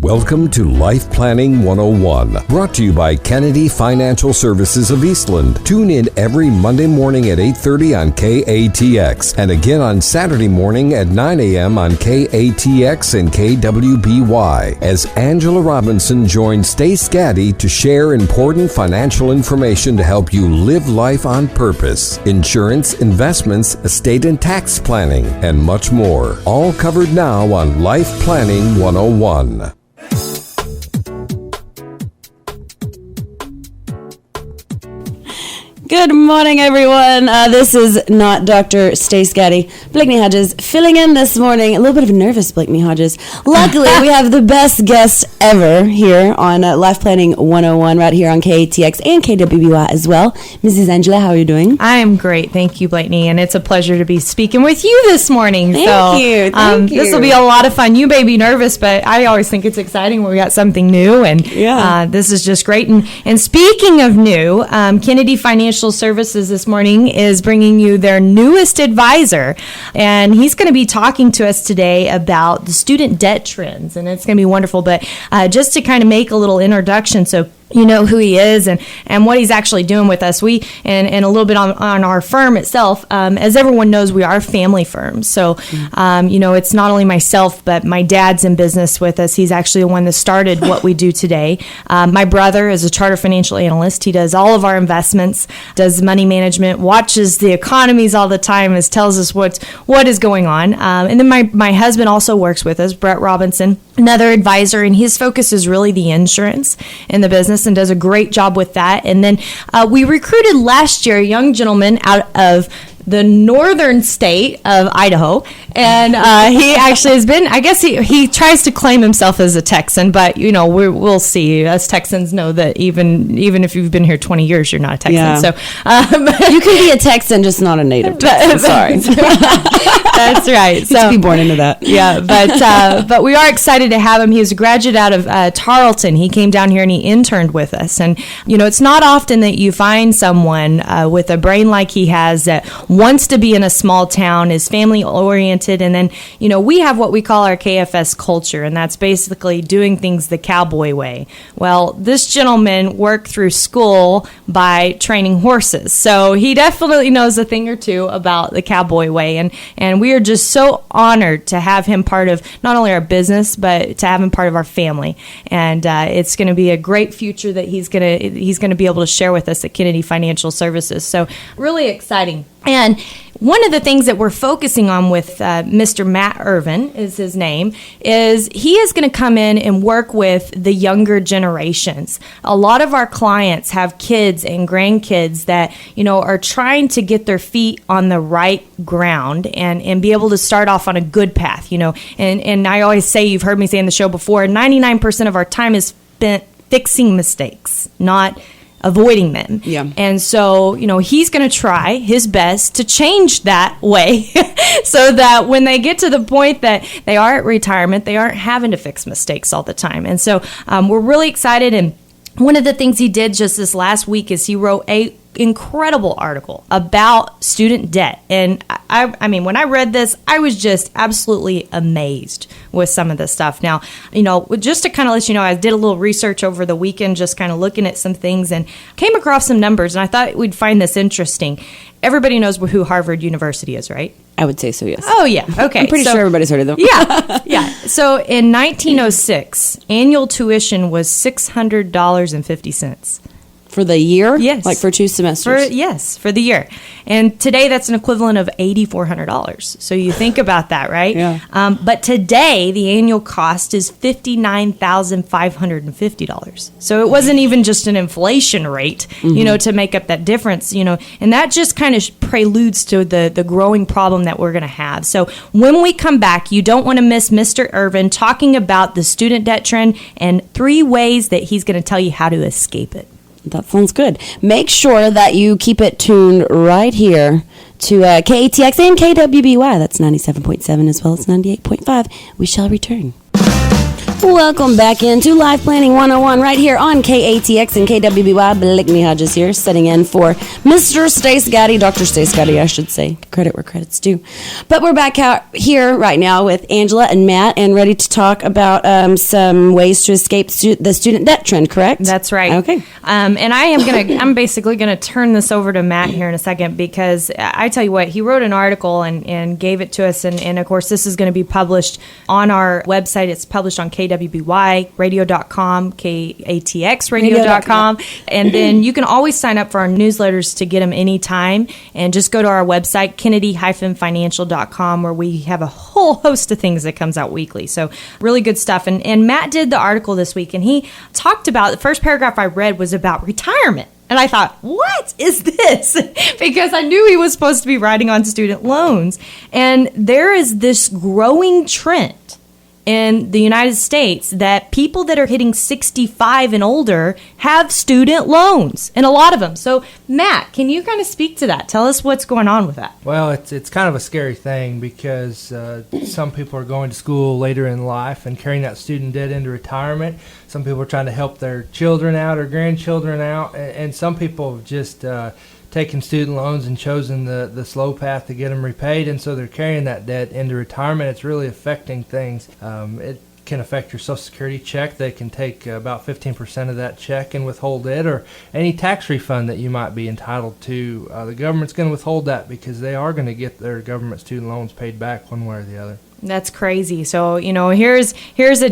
Welcome to Life Planning 101, brought to you by Kennedy Financial Services of Eastland. Tune in every Monday morning at 8:30 on KATX and again on Saturday morning at 9 a.m. on KATX and KWBY as Angela Robinson joins Stace Gaddy to share important financial information to help you live life on purpose, insurance, investments, estate and tax planning, and much more. All covered now on Life Planning 101. Good morning, everyone. This is not Dr. Stace Gaddy. Blakeney Hodges filling in this morning. A little bit of a nervous Blakeney Hodges. Luckily, we have the best guest ever here on Life Planning 101 right here on KATX and KWBY as well. Mrs. Angela, how are you doing? I am great. Thank you, Blakeney. And it's a pleasure to be speaking with you this morning. Thank you. This will be a lot of fun. You may be nervous, but I always think it's exciting when we got something new. And this is just great. And speaking of new, Kennedy Financial Services this morning is bringing you their newest advisor, and he's going to be talking to us today about the student debt trends, and it's going to be wonderful. But just to kind of make a little introduction, so you know who he is and what he's actually doing with us. We and a little bit on our firm itself. As everyone knows, we are a family firm. So, it's not only myself, but my dad's in business with us. He's actually the one that started what we do today. My brother is a chartered financial analyst. He does all of our investments, does money management, watches the economies all the time, tells us what is going on. And then my husband also works with us, Brett Robinson, another advisor, and his focus is really the insurance in the business, and does a great job with that. And then we recruited last year a young gentleman out of the northern state of Idaho, and he actually has been, I guess he tries to claim himself as a Texan, but we'll see. Us Texans know that even if you've been here 20 years, you're not a Texan. Yeah. So you can be a Texan, just not a native Texan. Sorry. That's right. So to be born into that. Yeah, but we are excited to have him. He was a graduate out of Tarleton. He came down here and he interned with us, and it's not often that you find someone with a brain like he has that wants to be in a small town, is family oriented, and then we have what we call our KFS culture, and that's basically doing things the cowboy way. Well, this gentleman worked through school by training horses, so he definitely knows a thing or two about the cowboy way, and we are just so honored to have him part of not only our business, but to have him part of our family. And it's going to be a great future that he's going to be able to share with us at Kennedy Financial Services. So really exciting. And one of the things that we're focusing on with Mr. Matt Irvin is his name, is he is going to come in and work with the younger generations. A lot of our clients have kids and grandkids that, are trying to get their feet on the right ground and be able to start off on a good path, And I always say, you've heard me say in the show before, 99% of our time is spent fixing mistakes, not avoiding them. Yeah. And so, he's going to try his best to change that way so that when they get to the point that they are at retirement, they aren't having to fix mistakes all the time. And so we're really excited. And one of the things he did just this last week is he wrote a incredible article about student debt. And I mean, when I read this, I was just absolutely amazed with some of this stuff. Now, just to kind of let you know, I did a little research over the weekend, just kind of looking at some things, and came across some numbers, and I thought we'd find this interesting. Everybody knows who Harvard University is, right? I would say so, yes. Oh, yeah. Okay. I'm pretty sure everybody's heard of them. Yeah. So in 1906, annual tuition was $600.50. For the year? Yes. Like for 2 semesters? For the year. And today that's an equivalent of $8,400. So you think about that, right? Yeah. But today the annual cost is $59,550. So it wasn't even just an inflation rate, to make up that difference, and that just kind of preludes to the growing problem that we're going to have. So when we come back, you don't want to miss Mr. Irvin talking about the student debt trend and 3 ways that he's going to tell you how to escape it. That sounds good. Make sure that you keep it tuned right here to KATX and KWBY. That's 97.7 as well as 98.5. We shall return. Welcome back into Life Planning 101 right here on KATX and KWBY. Blakeney Hodges here, sitting in for Mr. Stace Gaddy, Dr. Stace Gaddy, I should say. Credit where credit's due. But we're back out here right now with Angela and Matt and ready to talk about some ways to escape the student debt trend, correct? That's right. Okay. And I'm basically gonna turn this over to Matt here in a second, because I tell you what, he wrote an article and gave it to us, and of course this is going to be published on our website. It's published on KWBYradio.com, KATXradio.com, and then you can always sign up for our newsletters to get them anytime, and just go to our website, Kennedy-financial.com, where we have a whole host of things that comes out weekly. So really good stuff. And Matt did the article this week, and he talked about, the first paragraph I read was about retirement. And I thought, what is this? Because I knew he was supposed to be writing on student loans. And there is this growing trend in the United States that people that are hitting 65 and older have student loans, and a lot of them. So, Matt, can you kind of speak to that? Tell us what's going on with that. Well, it's kind of a scary thing, because some people are going to school later in life and carrying that student debt into retirement. Some people are trying to help their children out or grandchildren out, and some people have just taken student loans and chosen the slow path to get them repaid, and so they're carrying that debt into retirement. It's really affecting things. It can affect your Social Security check. They can take about 15% of that check and withhold it, or any tax refund that you might be entitled to. The government's going to withhold that, because they are going to get their government student loans paid back one way or the other. That's crazy. So, here's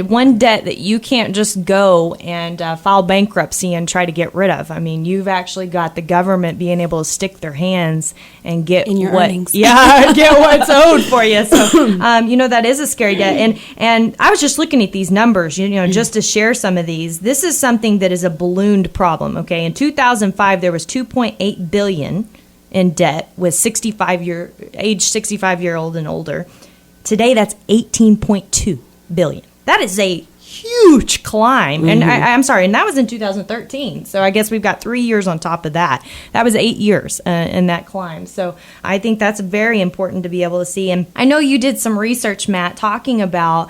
one debt that you can't just go and file bankruptcy and try to get rid of. I mean, you've actually got the government being able to stick their hands and get in your earnings. Yeah, get what's owed for you. So, that is a scary debt. And I was just looking at these numbers, just to share some of these. This is something that is a ballooned problem. Okay, in 2005 there was $2.8 billion in debt with age 65 year old and older. Today, that's $18.2 billion. That is a huge climb. Mm-hmm. And I'm sorry, and that was in 2013. So I guess we've got 3 years on top of that. That was 8 years in that climb. So I think that's very important to be able to see. And I know you did some research, Matt, talking about,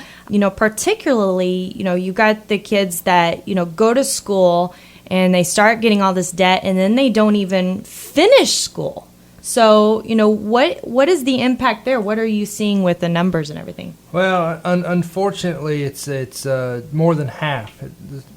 particularly, you got the kids that, go to school and they start getting all this debt, and then they don't even finish school. So, what is the impact there? What are you seeing with the numbers and everything? Well, unfortunately, it's more than half.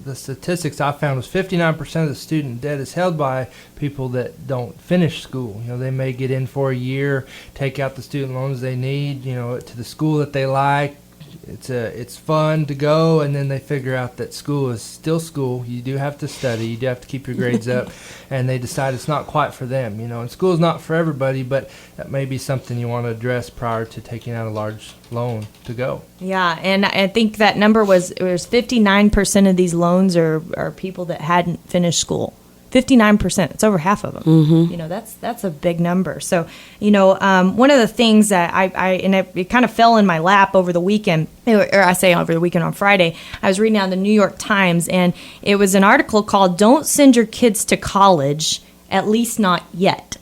The statistics I found was 59% of the student debt is held by people that don't finish school. They may get in for a year, take out the student loans they need, to the school that they like. It's fun to go, and then they figure out that school is still school. You do have to study. You do have to keep your grades up, and they decide it's not quite for them. And school is not for everybody, but that may be something you want to address prior to taking out a large loan to go. Yeah, and I think that number was 59% of these loans are people that hadn't finished school. 59%. It's over half of them. Mm-hmm. That's a big number. So, one of the things that it kind of fell in my lap over the weekend, or I say over the weekend on Friday, I was reading out the New York Times, and it was an article called "Don't Send Your Kids to College, at least not yet."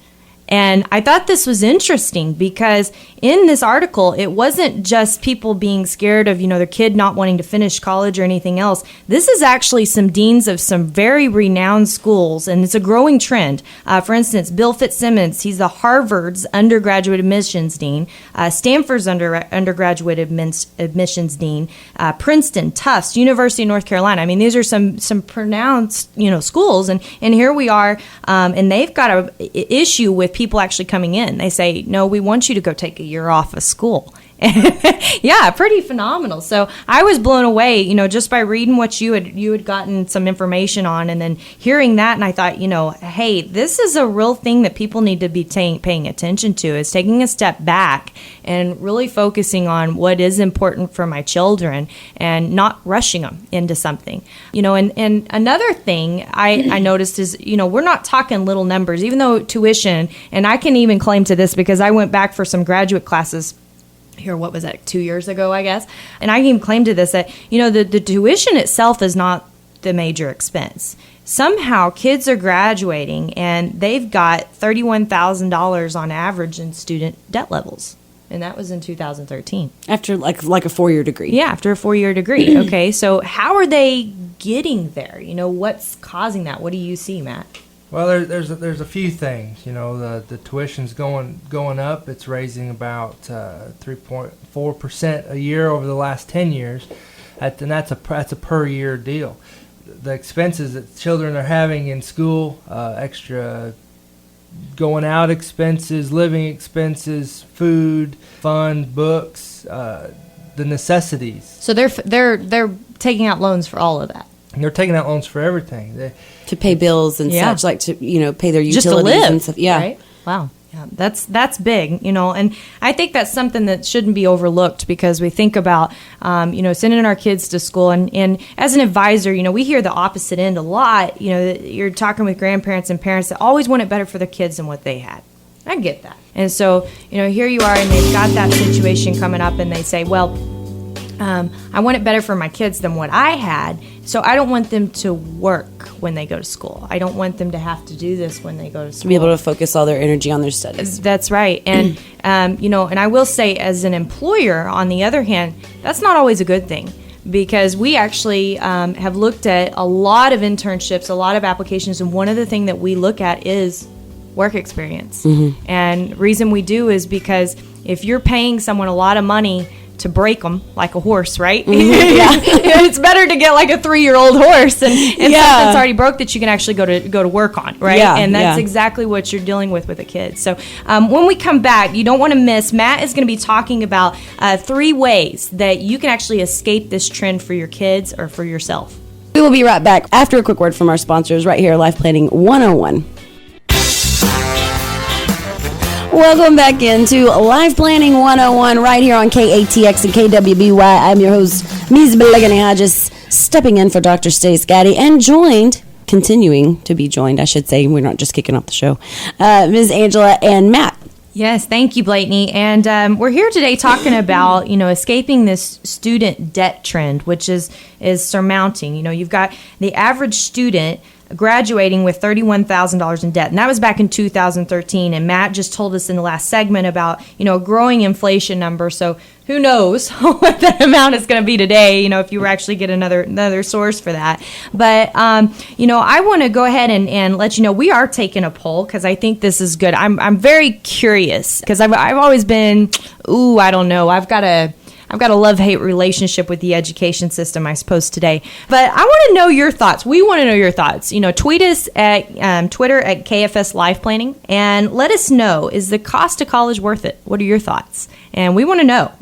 And I thought this was interesting, because in this article, it wasn't just people being scared of, their kid not wanting to finish college or anything else. This is actually some deans of some very renowned schools, and it's a growing trend. For instance, Bill Fitzsimmons, he's the Harvard's undergraduate admissions dean, Stanford's undergraduate admissions dean, Princeton, Tufts, University of North Carolina. I mean, these are some pronounced, schools, and here we are, and they've got an issue with people actually coming in. They say, no, we want you to go take a year off of school. Yeah, pretty phenomenal. So I was blown away, just by reading what you had gotten some information on, and then hearing that, and I thought, hey, this is a real thing that people need to be paying attention to, is taking a step back and really focusing on what is important for my children and not rushing them into something. And another thing I noticed is, we're not talking little numbers, even though tuition, and I can even claim to this because I went back for some graduate classes here, what was that, 2 years ago, I guess. And I can claim to this that, the tuition itself is not the major expense. Somehow kids are graduating and they've got $31,000 on average in student debt levels. and that was in 2013. After like a 4-year degree. Yeah, after a 4-year degree. Okay, so how are they getting there? What's causing that? What do you see, Matt? Well, there's a few things. The tuition's going up. It's raising about 3.4% a year over the last 10 years, and that's a per year deal. The expenses that children are having in school, extra going out expenses, living expenses, food, fun, books, the necessities. So they're taking out loans for all of that. And they're taking out loans for everything. To pay bills and Yeah. such, like to pay their utilities Just to live, and stuff. Yeah. right? Wow. Yeah, that's big, and I think that's something that shouldn't be overlooked, because we think about, sending our kids to school, and as an advisor, we hear the opposite end a lot. You're talking with grandparents and parents that always want it better for their kids than what they had. I get that. And so, here you are, and they've got that situation coming up, and they say, well, I want it better for my kids than what I had, so I don't want them to work when they go to school. I don't want them to have to do this when they go to school. To be able to focus all their energy on their studies. That's right. And, and I will say, as an employer, on the other hand, that's not always a good thing, because we actually have looked at a lot of internships, a lot of applications, and one of the things that we look at is work experience. Mm-hmm. And reason we do is because if you're paying someone a lot of money to break them like a horse, right? Mm-hmm. Yeah. It's better to get like a 3-year-old horse and something that's already broke that you can actually go to work on, right? Yeah, and that's exactly what you're dealing with a kid. So when we come back, you don't want to miss, Matt is going to be talking about 3 ways that you can actually escape this trend for your kids or for yourself. We will be right back after a quick word from our sponsors right here, Life Planning 101. Welcome back into Life Planning 101 right here on KATX and KWBY. I'm your host, Ms. Blakeney Hodges, stepping in for Dr. Stace Gaddy, and continuing to be joined, I should say. We're not just kicking off the show. Ms. Angela and Matt. Yes, thank you, Blakeney. And we're here today talking about, escaping this student debt trend, which is surmounting. You've got the average student graduating with $31,000 in debt. And that was back in 2013. And Matt just told us in the last segment about, a growing inflation number. So who knows what that amount is going to be today, if you actually get another source for that. But, I want to go ahead and let you know we are taking a poll, because I think this is good. I'm very curious, because I've always been, I don't know. I've got a love-hate relationship with the education system, I suppose, today. But I want to know your thoughts. We want to know your thoughts. Tweet us at Twitter at KFS Life Planning, and let us know, is the cost of college worth it? What are your thoughts? And we want to know.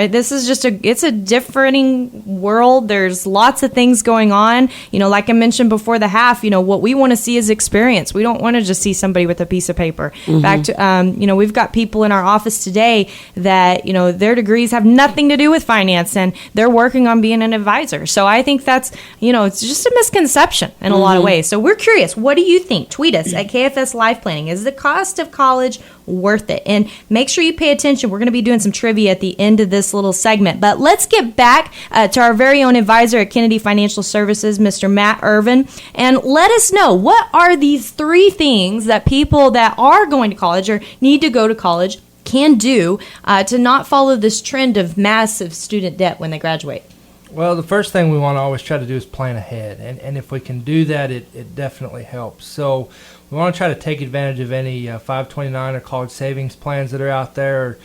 This is it's a differing world. There's lots of things going on. Like I mentioned before the half, what we want to see is experience. We don't want to just see somebody with a piece of paper. Mm-hmm. Back to, we've got people in our office today that, their degrees have nothing to do with finance, and they're working on being an advisor. So I think that's, it's just a misconception in a lot of ways. So we're curious. What do you think? Tweet us at KFS Life Planning. Is the cost of college worth it? And make sure you pay attention. We're going to be doing some trivia at the end of this little segment. But let's get back to our very own advisor at Kennedy Financial Services, Mr. Matt Irvin, and let us know, what are these 3 things that people that are going to college or need to go to college can do to not follow this trend of massive student debt when they graduate? Well, the first thing we want to always try to do is plan ahead. And if we can do that, it definitely helps. So we want to try to take advantage of any 529 or college savings plans that are out there.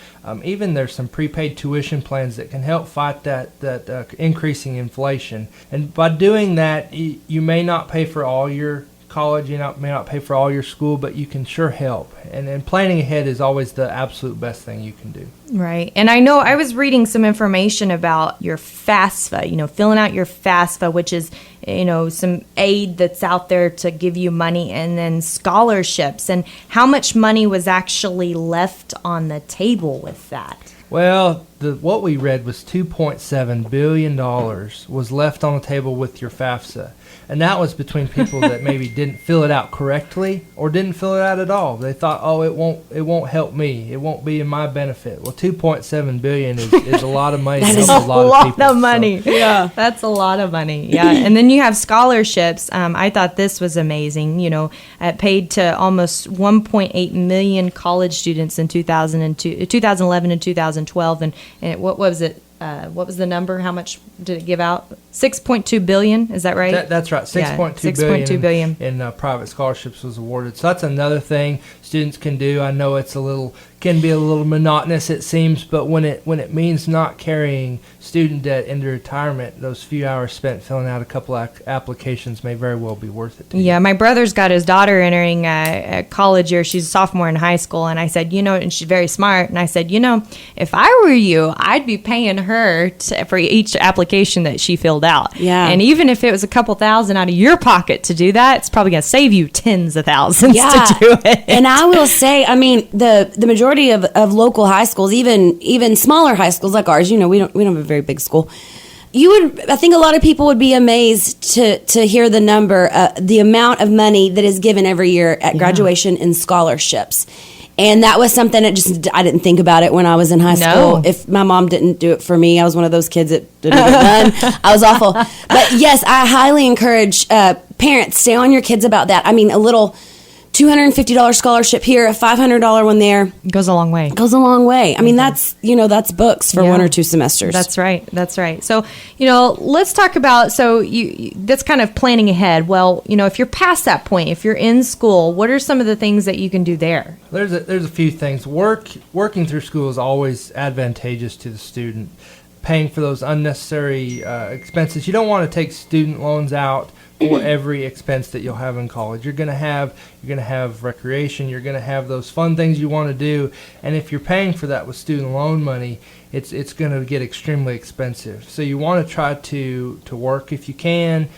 Even there's some prepaid tuition plans that can help fight that increasing inflation. And by doing that, you may not pay for all your college, may not pay for all your school, but you can sure help. And planning ahead is always the absolute best thing you can do. Right. And I know I was reading some information about your FAFSA, filling out your FAFSA, which is, some aid that's out there to give you money, and then scholarships, and how much money was actually left on the table with that. Well, what we read was $2.7 billion was left on the table with your FAFSA. And that was between people that maybe didn't fill it out correctly or didn't fill it out at all. They thought, oh, it won't help me. It won't be in my benefit. Well, $2.7 billion is a lot of money. That is a lot of people. Of money. So. Yeah, that's a lot of money. Yeah, and then you have scholarships. I thought this was amazing. It paid to almost 1.8 million college students in 2011 and 2012. And what was it? What was the number? How much did it give out? 6.2 billion. Is that right? That's right. 6.2 billion in private scholarships was awarded. So that's another thing students can do. I know can be a little monotonous, it seems, but when it means not carrying student debt into retirement, those few hours spent filling out a couple applications may very well be worth it to you. Yeah, my brother's got his daughter entering a college year. She's a sophomore in high school, and I said, and she's very smart, and I said, if I were you, I'd be paying her for each application that she filled out. Yeah. And even if it was a couple thousand out of your pocket to do that, it's probably going to save you tens of thousands to do it. And I will say, the majority of local high schools, even smaller high schools like ours, we don't have a very big school. I think a lot of people would be amazed to hear the number, the amount of money that is given every year at graduation in scholarships. And that was something that I didn't think about it when I was in high school. If my mom didn't do it for me, I was one of those kids that didn't get done. I was awful. But yes, I highly encourage parents, stay on your kids about that. A little $250 scholarship here, a $500 one there. Goes a long way. Goes a long way. That's books for 1 or 2 semesters. That's right. So, let's talk about, that's kind of planning ahead. Well, if you're past that point, if you're in school, what are some of the things that you can do there? There's a few things. Working through school is always advantageous to the student. Paying for those unnecessary expenses. You don't want to take student loans out for every expense that you'll have in college. You're going to have recreation. You're going to have those fun things you want to do. And if you're paying for that with student loan money, it's going to get extremely expensive. So you want to try to work if you can,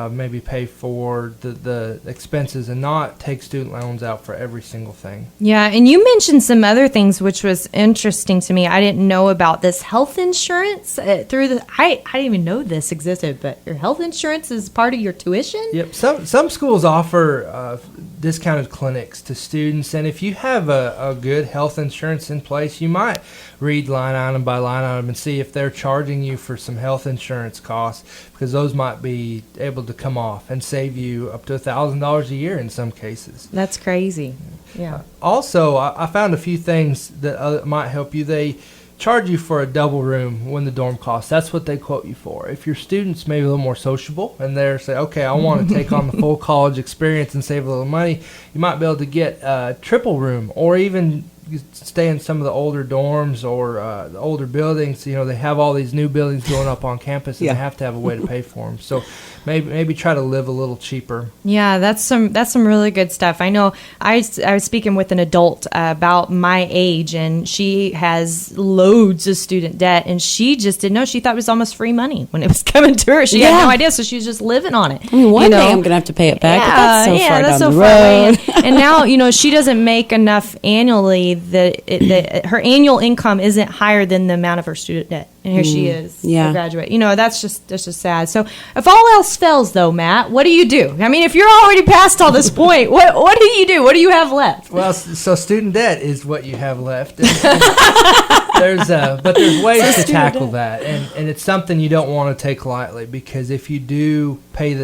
maybe pay for the expenses and not take student loans out for every single thing. Yeah, and you mentioned some other things which was interesting to me. I didn't know about this health insurance I didn't even know this existed, but your health insurance is part of your tuition? Yep. Some schools offer discounted clinics to students, and if you have a good health insurance in place, you might read line item by line item and see if they're charging you for some health insurance costs, because those might be able to come off and save you up to $1,000 a year in some cases. That's crazy. Yeah. Also, I found a few things that might help you. They charge you for a double room when the dorm costs. That's what they quote you for. If your students maybe a little more sociable and they're say, okay, I want to take on the full college experience and save a little money, you might be able to get a triple room, or even stay in some of the older dorms or the older buildings. They have all these new buildings going up on campus, and they have to have a way to pay for them. So maybe try to live a little cheaper. Yeah, that's some really good stuff. I know I was speaking with an adult about my age, and she has loads of student debt, and she just didn't know. She thought it was almost free money when it was coming to her. She had no idea, so she was just living on it. One day I'm going to have to pay it back. But that's so far down the road. And now, she doesn't make enough annually that her annual income isn't higher than the amount of her student debt. And here she is, a graduate. That's just sad. So if all else fails, though, Matt, what do you do? If you're already past all this point, what do you do? What do you have left? Well, so student debt is what you have left. But there's ways to tackle that, and it's something you don't want to take lightly, because if you do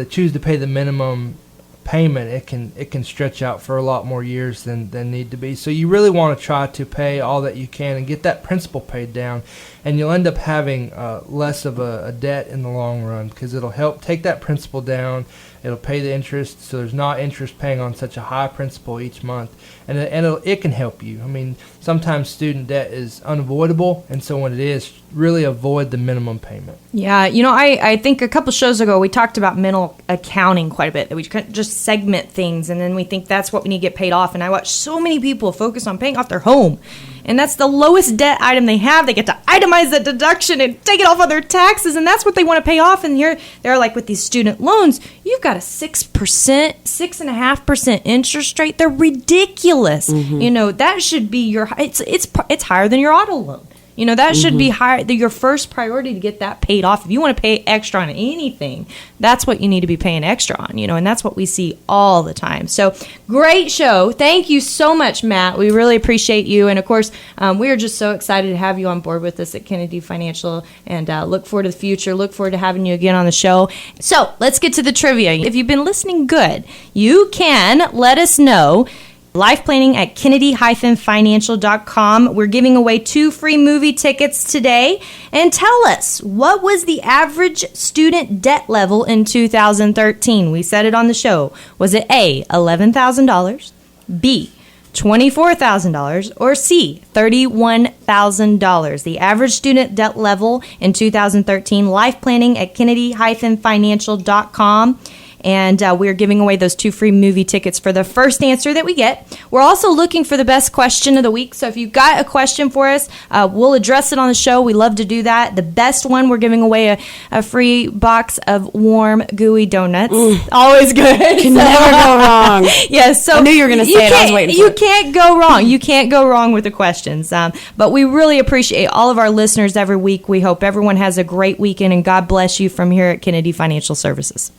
choose to pay the minimum payment, it can stretch out for a lot more years than need to be. So you really want to try to pay all that you can and get that principal paid down, and you'll end up having less of a debt in the long run, because it'll help take that principal down. It'll pay the interest, so there's not interest paying on such a high principal each month, and it can help you. Sometimes student debt is unavoidable, and so when it is, really avoid the minimum payment. Yeah, I think a couple shows ago we talked about mental accounting quite a bit, that we just segment things, and then we think that's what we need to get paid off. And I watch so many people focus on paying off their home, and that's the lowest debt item they have. They get to itemize that deduction and take it off of their taxes, and that's what they want to pay off. And here they're like, with these student loans, you've got a 6.5% interest rate. They're ridiculous. That should be it's higher than your auto loan. You know, that should be your first priority to get that paid off. If you want to pay extra on anything, that's what you need to be paying extra on, you know, and that's what we see all the time. So great show. Thank you so much, Matt. We really appreciate you. And of course, we are just so excited to have you on board with us at Kennedy Financial, and look forward to the future. Look forward to having you again on the show. So let's get to the trivia. If you've been listening good, you can let us know. Life planning at Kennedy-financial.com. We're giving away 2 free movie tickets today. And tell us, what was the average student debt level in 2013? We said it on the show. Was it A, $11,000, B, $24,000, or C, $31,000? The average student debt level in 2013. Life planning at Kennedy-financial.com. And we're giving away those 2 free movie tickets for the first answer that we get. We're also looking for the best question of the week. So if you've got a question for us, we'll address it on the show. We love to do that. The best one, we're giving away a free box of warm, gooey donuts. Always good. Can never go wrong. Yes. So I knew you were going to say it. I was waiting for you it. can't go wrong. You can't go wrong with the questions. But we really appreciate all of our listeners every week. We hope everyone has a great weekend, and God bless you from here at Kennedy Financial Services.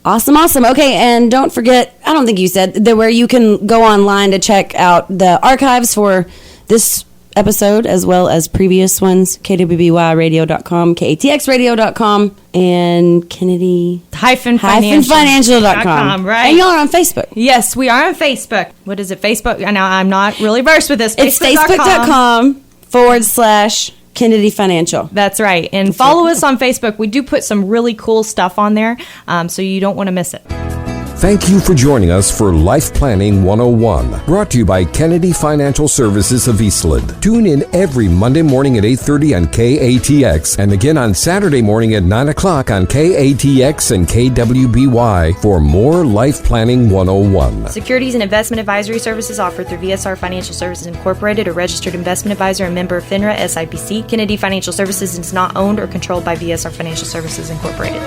Awesome. Okay, and don't forget, I don't think you said, that where you can go online to check out the archives for this episode as well as previous ones, kwbyradio.com, katxradio.com, and Kennedy-financial.com. Right. And y'all are on Facebook. Yes, we are on Facebook. What is it? Facebook? Now, I'm not really versed with this. It's facebook.com/Kennedy Financial. That's right. And follow us on Facebook. We do put some really cool stuff on there, so you don't want to miss it. Thank you for joining us for Life Planning 101, brought to you by Kennedy Financial Services of Eastland. Tune in every Monday morning at 8:30 on KATX, and again on Saturday morning at 9 o'clock on KATX and KWBY for more Life Planning 101. Securities and investment advisory services offered through VSR Financial Services Incorporated, a registered investment advisor and member of FINRA SIPC. Kennedy Financial Services is not owned or controlled by VSR Financial Services Incorporated.